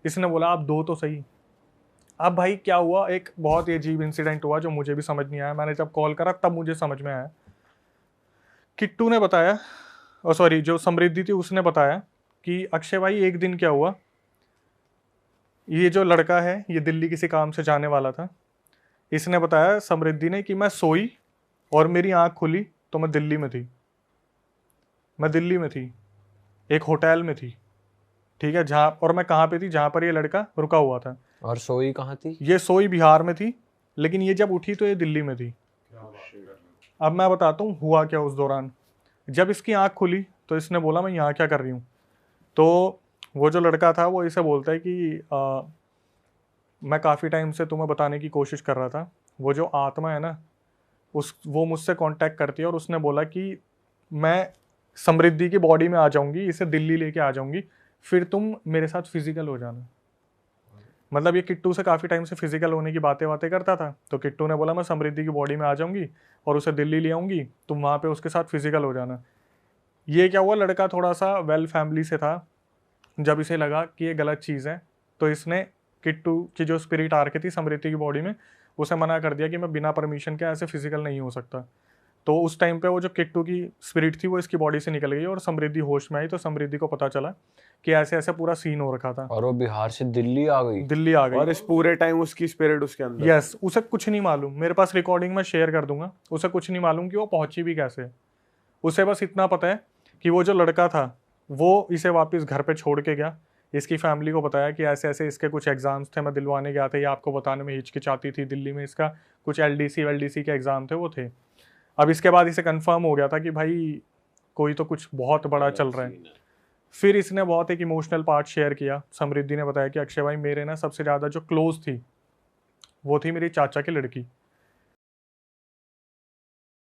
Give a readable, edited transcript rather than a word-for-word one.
इसने बोला आप दो तो सही। अब भाई क्या हुआ, एक बहुत ही अजीब इंसिडेंट हुआ जो मुझे भी समझ नहीं आया। मैंने जब कॉल करा तब मुझे समझ में आया। किट्टू ने बताया, और सॉरी जो समृद्धि थी उसने बताया कि अक्षय भाई एक दिन क्या हुआ, ये जो लड़का है ये दिल्ली किसी काम से जाने वाला था। इसने बताया समृद्धि ने कि मैं सोई और मेरी आंख खुली तो मैं दिल्ली में थी। मैं दिल्ली में थी, एक होटल में थी, ठीक है, जहाँ, और मैं कहाँ पे थी, जहाँ पर ये लड़का रुका हुआ था। और सोई कहाँ थी? ये सोई बिहार में थी, लेकिन ये जब उठी तो ये दिल्ली में थी। अब मैं बताता हूँ हुआ क्या उस दौरान। जब इसकी आंख खुली तो इसने बोला मैं यहाँ क्या कर रही हूँ। तो वो जो लड़का था वो इसे बोलता है कि मैं काफ़ी टाइम से तुम्हें बताने की कोशिश कर रहा था, वो जो आत्मा है ना वो मुझसे कांटेक्ट करती है, और उसने बोला कि मैं समृद्धि की बॉडी में आ जाऊंगी, इसे दिल्ली लेके आ जाऊंगी, फिर तुम मेरे साथ फिजिकल हो जाना। मतलब ये किट्टू से काफ़ी टाइम से फिजिकल होने की बातें बातें करता था, तो किट्टू ने बोला मैं समृद्धि की बॉडी में आ जाऊंगी और उसे दिल्ली ले आऊंगी, तुम वहाँ पे उसके साथ फिजिकल हो जाना। ये क्या हुआ, लड़का थोड़ा सा वेल फैमिली से था। जब इसे लगा कि ये गलत चीज़ है तो इसने किट्टू की जो स्पिरिट आ रखी थी समृद्धि की बॉडी में, उसे मना कर दिया कि मैं बिना परमिशन के ऐसे फिजिकल नहीं हो सकता। तो उस टाइम पे वो जो किट्टू की स्पिरिट थी वो इसकी बॉडी से निकल गई और समृद्धि होश में आई, तो समृद्धि को पता चला कि ऐसे ऐसे पूरा सीन हो रखा था। और वो बिहार से दिल्ली आ गई? दिल्ली आ गई। और इस पूरे टाइम उसकी स्पिरिट उसके अंदर? यस, उसे कुछ नहीं मालूम, मेरे पास रिकॉर्डिंग में शेयर कर दूंगा, उसे कुछ नहीं मालूम कि वो पहुंची भी कैसे। उसे बस इतना पता है कि वो जो लड़का था वो इसे वापस घर पे छोड़ के गया। इसकी फैमिली को बताया कि ऐसे ऐसे इसके कुछ एग्जाम्स थे, मैं दिलवाने गया था, ये आपको बताने में हिचकिचाती थी, दिल्ली में इसका कुछ एलडीसी के एग्जाम थे वो थे। अब इसके बाद इसे कंफर्म हो गया था कि भाई कोई तो कुछ बहुत बड़ा चल रहा है। फिर इसने बहुत एक इमोशनल पार्ट शेयर किया। समृद्धि ने बताया कि अक्षय भाई मेरे ना सबसे ज़्यादा जो क्लोज थी वो थी मेरी चाचा की लड़की।